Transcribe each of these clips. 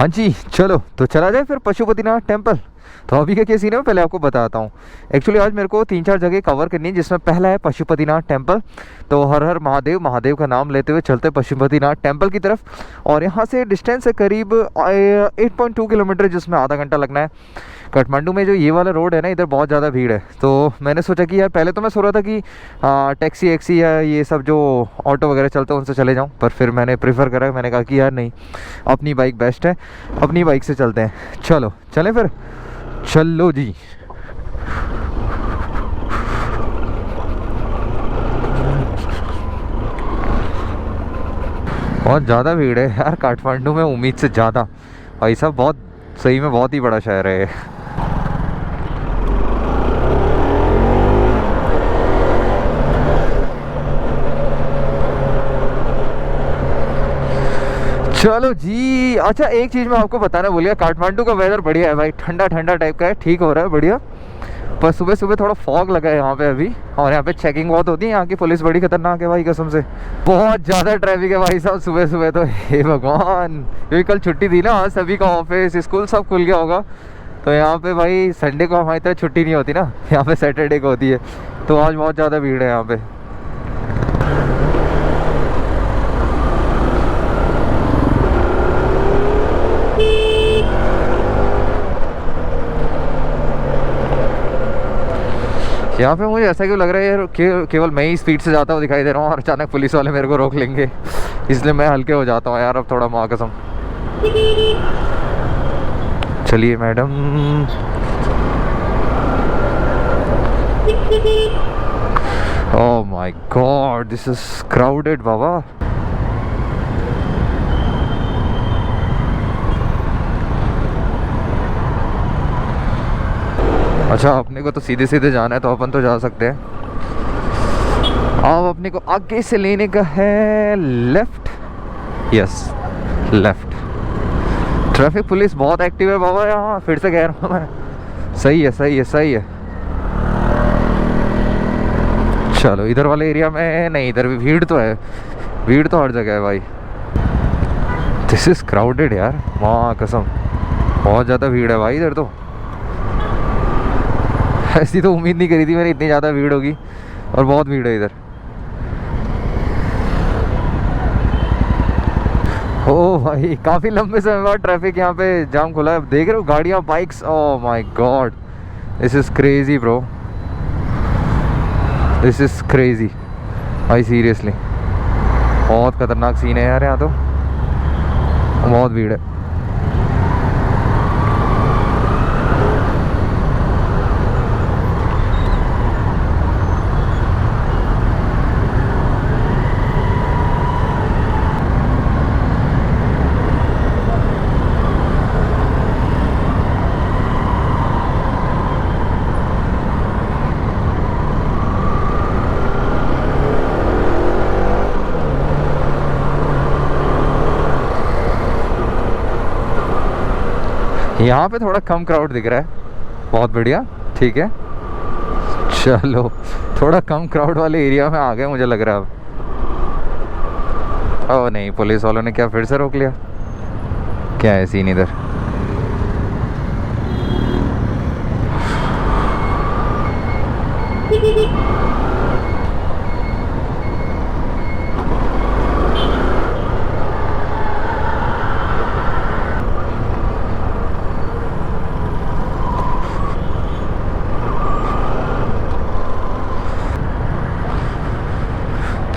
हाँ जी, चलो तो चला जाए फिर पशुपतिनाथ टेम्पल। तो अभी क्या सीन है पहले आपको बताता हूँ। एक्चुअली आज मेरे को 3-4 जगह कवर करनी है, जिसमें पहला है पशुपतिनाथ टेम्पल। तो हर हर महादेव, महादेव का नाम लेते हुए चलते पशुपतिनाथ टेम्पल की तरफ। और यहाँ से डिस्टेंस है करीब 8.2 किलोमीटर, जिसमें आधा घंटा लगना है। काठमांडू में जो ये वाला रोड है ना, इधर बहुत ज़्यादा भीड़ है। तो मैंने सोचा कि यार पहले तो मैं सोच रहा था कि टैक्सी एक्सी या ये सब जो ऑटो वगैरह चलते हैं उनसे चले जाऊँ, पर फिर मैंने प्रेफर करा, मैंने कहा कि यार नहीं, अपनी बाइक बेस्ट है, अपनी बाइक से चलते हैं। चलो चलें फिर, चलो जी। बहुत ज़्यादा भीड़ है यार काठमांडू में, उम्मीद से ज़्यादा। भाई साहब बहुत सही में बहुत ही बड़ा शहर है ये। चलो जी। अच्छा एक चीज़ मैं आपको बताना भूलिया, काठमांडू का वेदर बढ़िया है भाई, ठंडा ठंडा टाइप का है, ठीक हो रहा है बढ़िया। पर सुबह सुबह थोड़ा फॉग लगा है यहाँ पे अभी, और यहाँ पे चेकिंग बहुत होती है, यहाँ की पुलिस बड़ी खतरनाक है भाई कसम से। बहुत ज़्यादा ट्रैफिक है भाई साहब सुबह सुबह तो, हे भगवान। क्योंकि कल छुट्टी थी ना, आज सभी का ऑफिस स्कूल सब खुल गया होगा। तो यहाँ पे भाई संडे को हमारी तरह छुट्टी नहीं होती ना, यहाँ पे सैटरडे को होती है। तो आज बहुत ज़्यादा भीड़ है यहाँ पे। यहाँ पे मुझे ऐसा क्यों लग रहा है यार केवल मैं ही स्पीड से जाता हुआ दिखाई दे रहा हूँ, और अचानक पुलिस वाले मेरे को रोक लेंगे, इसलिए मैं हल्के हो जाता हूँ यार अब थोड़ा, माँ कसम। चलिए madam. Oh my god, this is crowded बाबा। अच्छा अपने को तो सीधे सीधे जाना है, तो अपन तो जा सकते हैं। अब अपने को आगे से लेने का है left, yes left. Traffic police बहुत एक्टिव है बाबा यहाँ, फिर से कह रहा हूँ मैं। सही है सही है सही है। चलो इधर वाले एरिया में नहीं, इधर भी भीड़ तो है, भीड़ तो हर जगह है भाई। दिस इज क्राउडेड यार, माँ कसम बहुत ज़्यादा भीड़ है भाई इधर तो। ऐसी तो उम्मीद नहीं करी थी मैंने, इतनी ज़्यादा भीड़ होगी, और बहुत भीड़ है इधर। ओ भाई काफ़ी लंबे समय बाद ट्रैफिक यहाँ पे जाम खुला है, देख रहे हो गाड़ियाँ bikes. Oh my god, this is crazy bro, this is crazy भाई सीरियसली। बहुत खतरनाक सीन है यार यहाँ तो, बहुत भीड़ है। यहाँ पे थोड़ा कम क्राउड दिख रहा है, बहुत बढ़िया, ठीक है। चलो थोड़ा कम क्राउड वाले एरिया में आ गए मुझे लग रहा है अब। ओह नहीं, पुलिस वालों ने क्या फिर से रोक लिया? क्या है सीन इधर?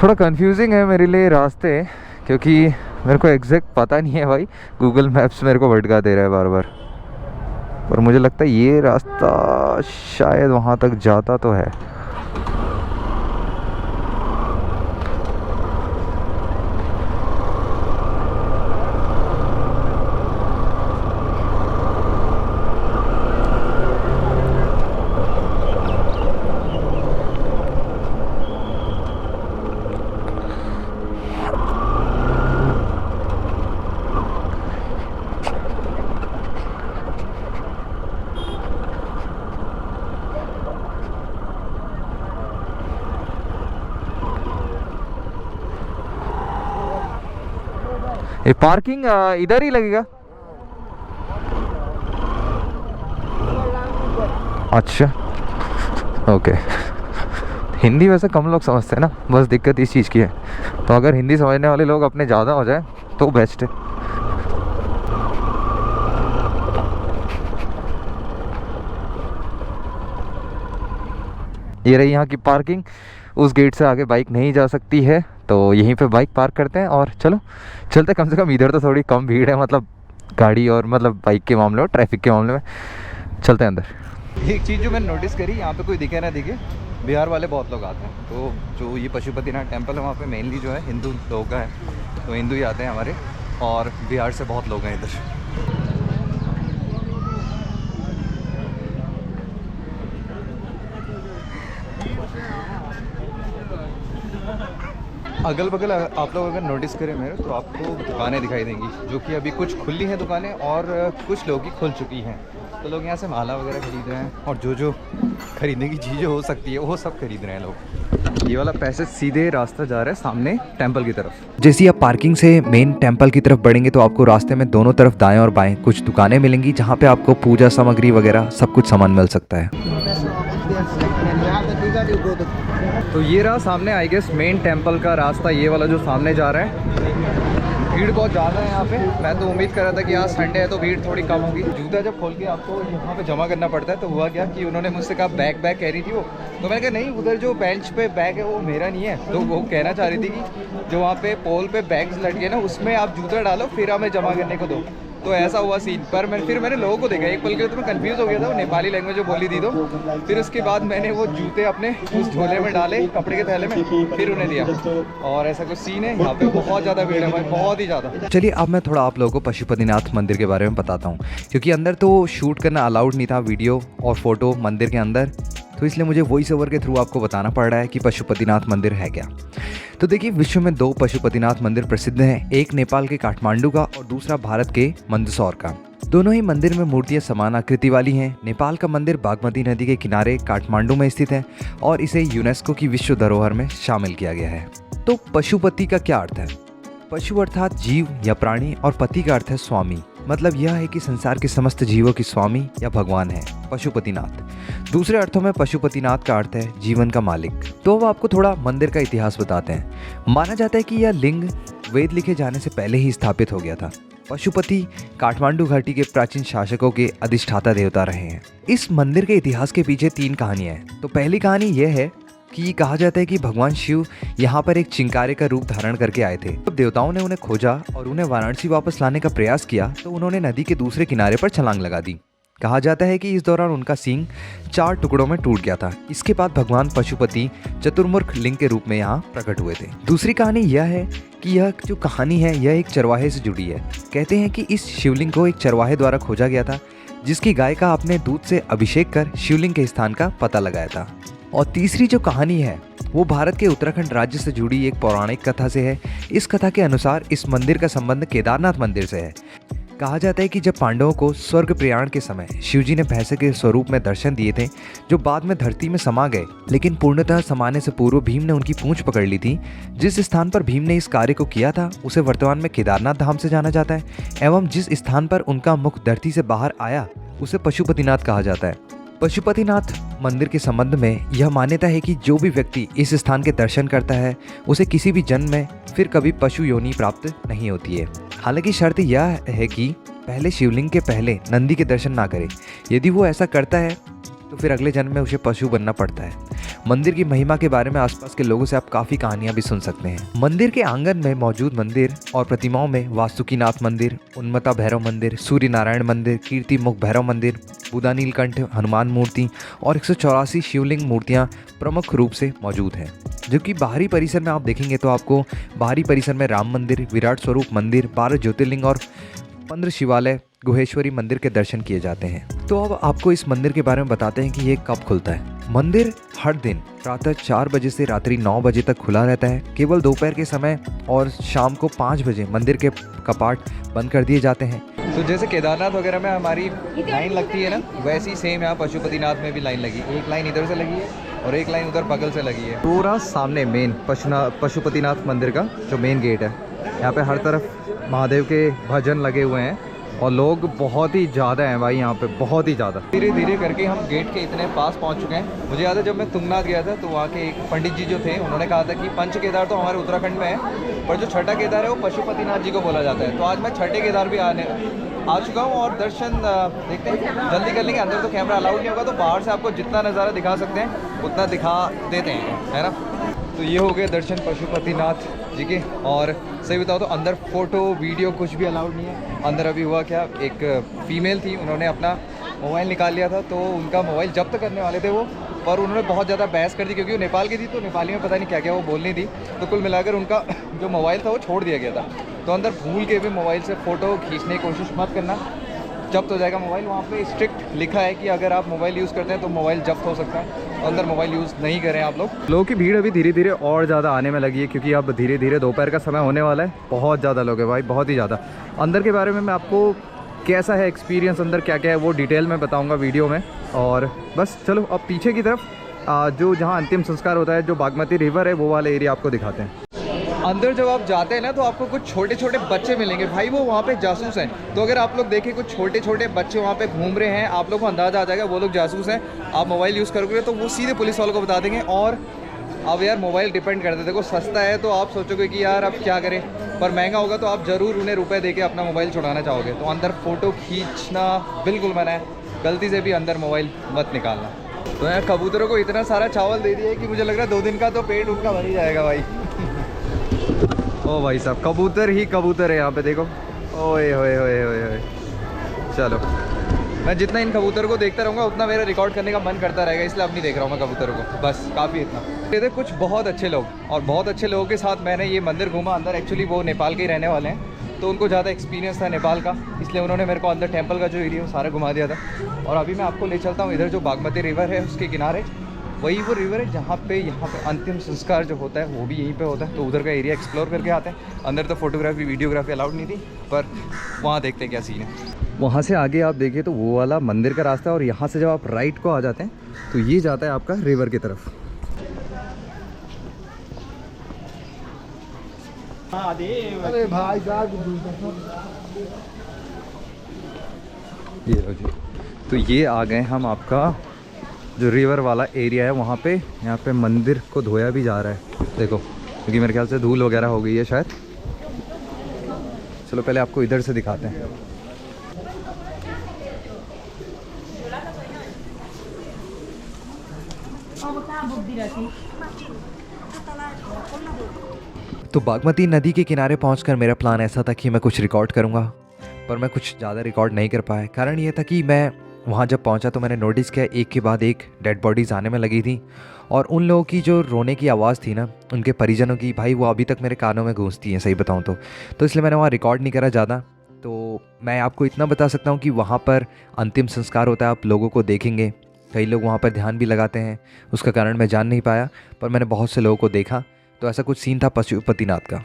थोड़ा कंफ्यूजिंग है मेरे लिए रास्ते, क्योंकि मेरे को एग्जैक्ट पता नहीं है भाई। गूगल मैप्स मेरे को भटका दे रहा है बार बार, पर मुझे लगता है ये रास्ता शायद वहाँ तक जाता तो है। ये पार्किंग इधर ही लगेगा? अच्छा ओके। हिंदी वैसे कम लोग समझते हैं ना, बस दिक्कत इस चीज़ की है। तो अगर हिंदी समझने वाले लोग अपने ज़्यादा हो जाए तो बेस्ट है। ये रही यहाँ की पार्किंग। उस गेट से आगे बाइक नहीं जा सकती है, तो यहीं पे बाइक पार्क करते हैं और चलो चलते। कम से कम इधर तो थोड़ी कम भीड़ है, मतलब गाड़ी और मतलब बाइक के मामले में, ट्रैफिक के मामले में। चलते हैं अंदर। एक चीज़ जो मैंने नोटिस करी, यहाँ पे कोई दिखे ना दिखे, बिहार वाले बहुत लोग आते हैं। तो जो ये पशुपतिनाथ टेम्पल है वहाँ पे मेनली जो है हिंदू लोग का है, तो हिंदू ही आते हैं हमारे, और बिहार से बहुत लोग हैं इधर। अगल बगल आप लोग अगर नोटिस करें मेरे, तो आपको दुकानें दिखाई देंगी, जो कि अभी कुछ खुली हैं दुकानें और कुछ लोग की खुल चुकी हैं। तो लोग यहाँ से माला वगैरह खरीद रहे हैं, और जो जो खरीदने की चीज़ें हो सकती है वो सब खरीद रहे हैं लोग। ये वाला पैसेज सीधे रास्ता जा रहा है सामने टेम्पल की तरफ। जैसे ही आप पार्किंग से मेन टेम्पल की तरफ बढ़ेंगे तो आपको रास्ते में दोनों तरफ दाएं और बाएं कुछ दुकानें मिलेंगी, जहाँ पे आपको पूजा सामग्री वगैरह सब कुछ सामान मिल सकता है। तो ये रहा सामने आई गेस मेन टेम्पल का रास्ता, ये वाला जो सामने जा रहा है। भीड़ बहुत ज़्यादा है यहाँ पे। मैं तो उम्मीद कर रहा था कि आज संडे है तो भीड़ थोड़ी कम होगी। जूता जब खोल के आपको यहाँ पे जमा करना पड़ता है, तो हुआ क्या कि उन्होंने मुझसे कहा बैग कह रही थी वो, तो मैंने कहा नहीं, उधर जो बेंच पे बैग है वो मेरा नहीं है। तो वो कहना चाह रही थी कि जो वहाँ पे पोल पे बैग्स लटके ना, उसमें आप जूता डालो फिर हमें जमा करने को दो। तो ऐसा हुआ सीन। पर फिर मैंने लोगों को देखा, एक पल के तो मैं कंफ्यूज हो गया था, वो नेपाली लैंग्वेज जो बोली थी। तो फिर उसके बाद मैंने वो जूते अपने उस झोले में डाले, कपड़े के थैले में, फिर उन्हें दिया। और ऐसा कुछ सीन है यहाँ पे। बहुत ज़्यादा भीड़ है भाई, बहुत ही ज़्यादा। चलिए अब मैं थोड़ा आप लोगों को पशुपतिनाथ मंदिर के बारे में बताता हूँ, क्योंकि अंदर तो शूट करना अलाउड नहीं था, वीडियो और फोटो मंदिर के अंदर, तो इसलिए मुझे वॉइस ओवर के थ्रू आपको बताना पड़ रहा है कि पशुपतिनाथ मंदिर है क्या। तो देखिए, विश्व में 2 पशुपतिनाथ मंदिर प्रसिद्ध हैं, एक नेपाल के काठमांडू का और दूसरा भारत के मंदसौर का। दोनों ही मंदिर में मूर्तियां समान आकृति वाली हैं। नेपाल का मंदिर बागमती नदी के किनारे काठमांडू में स्थित है और इसे यूनेस्को की विश्व धरोहर में शामिल किया गया है। तो पशुपति का क्या अर्थ है? पशु अर्थात जीव या प्राणी, और पति का अर्थ है स्वामी। मतलब यह है कि संसार के समस्त जीवों की स्वामी या भगवान है पशुपतिनाथ। दूसरे अर्थों में पशुपतिनाथ का अर्थ है जीवन का मालिक। तो अब आपको थोड़ा मंदिर का इतिहास बताते हैं। माना जाता है कि यह लिंग वेद लिखे जाने से पहले ही स्थापित हो गया था। पशुपति काठमांडू घाटी के प्राचीन शासकों के अधिष्ठाता देवता रहे हैं। इस मंदिर के इतिहास के पीछे 3 कहानियां हैं। तो पहली कहानी यह है कि कहा जाता है कि भगवान शिव यहाँ पर एक चिंकारे का रूप धारण करके आए थे। जब देवताओं ने उन्हें खोजा और उन्हें वाराणसी वापस लाने का प्रयास किया, तो उन्होंने नदी के दूसरे किनारे पर छलांग लगा दी। कहा जाता है कि इस दौरान उनका सींग 4 टुकड़ों में टूट गया था। इसके बाद भगवान पशुपति चतुर्मुख लिंग के रूप में यहाँ प्रकट हुए थे। दूसरी कहानी यह है कि यह जो कहानी है यह एक चरवाहे से जुड़ी है। कहते हैं कि इस शिवलिंग को एक चरवाहे द्वारा खोजा गया था, जिसकी गाय का अपने दूध से अभिषेक कर शिवलिंग के स्थान का पता लगाया था। और तीसरी जो कहानी है वो भारत के उत्तराखंड राज्य से जुड़ी एक पौराणिक कथा से है। इस कथा के अनुसार इस मंदिर का संबंध केदारनाथ मंदिर से है। कहा जाता है कि जब पांडवों को स्वर्ग प्रयाण के समय शिवजी ने भैंसे के स्वरूप में दर्शन दिए थे, जो बाद में धरती में समा गए, लेकिन पूर्णतः समाने से पूर्व भीम ने उनकी पूंछ पकड़ ली थी। जिस स्थान पर भीम ने इस कार्य को किया था उसे वर्तमान में केदारनाथ धाम से जाना जाता है, एवं जिस स्थान पर उनका मुख धरती से बाहर आया उसे पशुपतिनाथ कहा जाता है। पशुपतिनाथ मंदिर के संबंध में यह मान्यता है कि जो भी व्यक्ति इस स्थान के दर्शन करता है उसे किसी भी जन्म में फिर कभी पशु योनि प्राप्त नहीं होती है। हालांकि शर्त यह है कि पहले शिवलिंग के पहले नंदी के दर्शन ना करे। यदि वो ऐसा करता है तो फिर अगले जन्म में उसे पशु बनना पड़ता है। मंदिर की महिमा के बारे में आसपास के लोगों से आप काफ़ी कहानियां भी सुन सकते हैं। मंदिर के आंगन में मौजूद मंदिर और प्रतिमाओं में वासुकीनाथ मंदिर, उन्मत्ता भैरव मंदिर, सूर्य नारायण मंदिर, कीर्ति मुख भैरव मंदिर, बुधा नीलकंठ हनुमान मूर्ति और 184 शिवलिंग मूर्तियां प्रमुख रूप से मौजूद हैं। जबकि बाहरी परिसर में आप देखेंगे तो आपको बाहरी परिसर में राम मंदिर, विराट स्वरूप मंदिर, 12 ज्योतिर्लिंग और 15 शिवालय, गुहेश्वरी मंदिर के दर्शन किए जाते हैं। तो अब आपको इस मंदिर के बारे में बताते हैं कि ये कब खुलता है। मंदिर हर दिन प्रातः 4 बजे से रात्रि 9 बजे तक खुला रहता है। केवल दोपहर के समय और शाम को 5 बजे मंदिर के कपाट बंद कर दिए जाते हैं। तो जैसे केदारनाथ वगैरह में हमारी लाइन लगती है ना, वैसे ही सेम यहाँ पशुपतिनाथ में भी लाइन लगी। एक लाइन इधर से लगी है और एक लाइन उधर बगल से लगी है। पूरा सामने मेन पशुपतिनाथ मंदिर का जो मेन गेट है, यहाँ पे हर तरफ महादेव के भजन लगे हुए हैं और लोग बहुत ही ज़्यादा हैं भाई यहाँ पे, बहुत ही ज़्यादा। धीरे धीरे करके हम गेट के इतने पास पहुँच चुके हैं। मुझे याद है जब मैं तुंगनाथ गया था तो वहाँ के एक पंडित जी जो थे उन्होंने कहा था कि पंच केदार तो हमारे उत्तराखंड में है, पर जो छठा केदार है वो पशुपतिनाथ जी को बोला जाता है। तो आज मैं छठे केदार भी आ चुका हूँ और दर्शन देखते हैं, जल्दी कर लेंगे। अंदर तो कैमरा अलाउड नहीं होगा, तो बाहर से आपको जितना नज़ारा दिखा सकते हैं उतना दिखा देते हैं, है ना। तो ये हो गए दर्शन पशुपतिनाथ जी के। और सही बताओ तो अंदर फ़ोटो वीडियो कुछ भी अलाउड नहीं है। अंदर अभी हुआ क्या, एक फ़ीमेल थी, उन्होंने अपना मोबाइल निकाल लिया था, तो उनका मोबाइल जब्त करने वाले थे वो, पर उन्होंने बहुत ज़्यादा बहस कर दी क्योंकि वो नेपाल की थी, तो नेपाली में पता नहीं क्या क्या वो बोलनी थी। तो कुल मिलाकर उनका जो मोबाइल था वो छोड़ दिया गया था। तो अंदर भूल के भी मोबाइल से फ़ोटो खींचने की कोशिश मत करना, जब्त हो जाएगा मोबाइल। वहाँ पे स्ट्रिक्ट लिखा है कि अगर आप मोबाइल यूज़ करते हैं तो मोबाइल जब्त हो सकता है। अंदर मोबाइल यूज़ नहीं करें आप लोग। लोगों की भीड़ अभी धीरे धीरे और ज़्यादा आने में लगी है क्योंकि अब धीरे धीरे दोपहर का समय होने वाला है। बहुत ज़्यादा लोग हैं भाई, बहुत ही ज़्यादा। अंदर के बारे में मैं आपको कैसा है एक्सपीरियंस, अंदर क्या क्या है वो डिटेल में बताऊँगा वीडियो में। और बस चलो अब पीछे की तरफ जो जहाँ अंतिम संस्कार होता है, जो बागमती रिवर है, वो वाले एरिया आपको दिखाते हैं। अंदर जब आप जाते हैं ना तो आपको कुछ छोटे छोटे बच्चे मिलेंगे भाई, वो वहाँ पे जासूस हैं। तो अगर आप लोग देखें कुछ छोटे छोटे बच्चे वहाँ पे घूम रहे हैं, आप लोग को अंदाज़ा आ जाएगा वो लोग जासूस हैं। आप मोबाइल यूज़ करोगे तो वो सीधे पुलिस वालों को बता देंगे। और अब यार मोबाइल डिपेंड करता है, देखो सस्ता है तो आप सोचोगे कि यार अब क्या करें, पर महंगा होगा तो आप ज़रूर उन्हें रुपये दे के अपना मोबाइल छुड़ाना चाहोगे। तो अंदर फ़ोटो खींचना बिल्कुल मना है, गलती से भी अंदर मोबाइल मत निकालना। तो यार कबूतरों को इतना सारा चावल दे दिया है कि मुझे लग रहा है 2 दिन का तो पेट उनका भर ही जाएगा भाई। ओ भाई साहब, कबूतर ही कबूतर है यहाँ पे, देखो। ओए होए होए होए होए। चलो मैं जितना इन कबूतरों को देखता रहूँगा उतना मेरा रिकॉर्ड करने का मन करता रहेगा, इसलिए अब नहीं देख रहा हूँ मैं कबूतरों को, बस काफ़ी इतना। ये थे कुछ बहुत अच्छे लोग, और बहुत अच्छे लोगों के साथ मैंने ये मंदिर घूमा। अंदर एक्चुअली वो नेपाल के ही रहने वाले हैं, तो उनको ज़्यादा एक्सपीरियंस था नेपाल का, इसलिए उन्होंने मेरे को अंदर टेम्पल का जो एरिया वो सारा घुमा दिया था। और अभी मैं आपको ले चलता हूँ इधर जो बागमती रिवर है उसके किनारे, वही वो रिवर है जहाँ पे यहाँ पे अंतिम संस्कार जो होता है वो भी यहीं पे होता है। तो उधर का एरिया एक्सप्लोर करके आते हैं। अंदर तो फोटोग्राफी वीडियोग्राफी अलाउड नहीं थी, पर वहाँ देखते हैं क्या सीन है। वहाँ से आगे आप देखिए तो वो वाला मंदिर का रास्ता है, और यहाँ से जब आप राइट को आ जाते हैं तो ये जाता है आपका रिवर की तरफ। अरे भाई ये लो जी, तो ये आ गए हम आपका जो रिवर वाला एरिया है वहाँ पे। यहाँ पे मंदिर को धोया भी जा रहा है, देखो, क्योंकि मेरे ख्याल से धूल वगैरह हो गई है शायद। चलो पहले आपको इधर से दिखाते हैं। तो बागमती नदी के किनारे पहुंचकर मेरा प्लान ऐसा था कि मैं कुछ रिकॉर्ड करूंगा, पर मैं कुछ ज़्यादा रिकॉर्ड नहीं कर पाया। कारण ये था कि मैं वहाँ जब पहुँचा तो मैंने नोटिस किया एक के बाद एक डेड बॉडीज़ आने में लगी थी, और उन लोगों की जो रोने की आवाज़ थी ना, उनके परिजनों की, भाई वो अभी तक मेरे कानों में गूंजती हैं सही बताऊँ तो इसलिए मैंने वहाँ रिकॉर्ड नहीं करा ज़्यादा। तो मैं आपको इतना बता सकता हूँ कि वहाँ पर अंतिम संस्कार होता है, आप लोगों को देखेंगे, कई लोग वहाँ पर ध्यान भी लगाते हैं, उसका कारण मैं जान नहीं पाया, पर मैंने बहुत से लोगों को देखा। तो ऐसा कुछ सीन था पशुपतिनाथ का।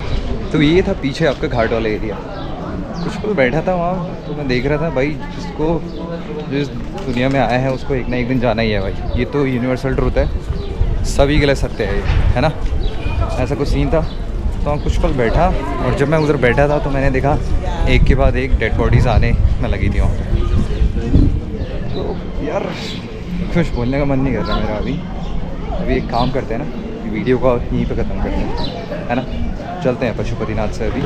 तो ये था पीछे आपका घाट वाला एरिया। कुछ पल बैठा था वहाँ तो मैं देख रहा था भाई, जिसको जो इस दुनिया में आया है उसको एक ना एक दिन जाना ही है भाई। ये तो यूनिवर्सल ट्रूथ है, सभी के लिए सत्य है ना। ऐसा कुछ सीन था। तो वहाँ कुछ पल बैठा, और जब मैं उधर बैठा था तो मैंने देखा एक के बाद एक डेड बॉडीज़ आने में लगी थी वहाँ। तो यार कुछ बोलने का मन नहीं कर रहा मेरा अभी एक काम करते हैं ना, वीडियो को यहीं पे ख़त्म करते हैं, है ना। चलते हैं पशुपतिनाथ से अभी।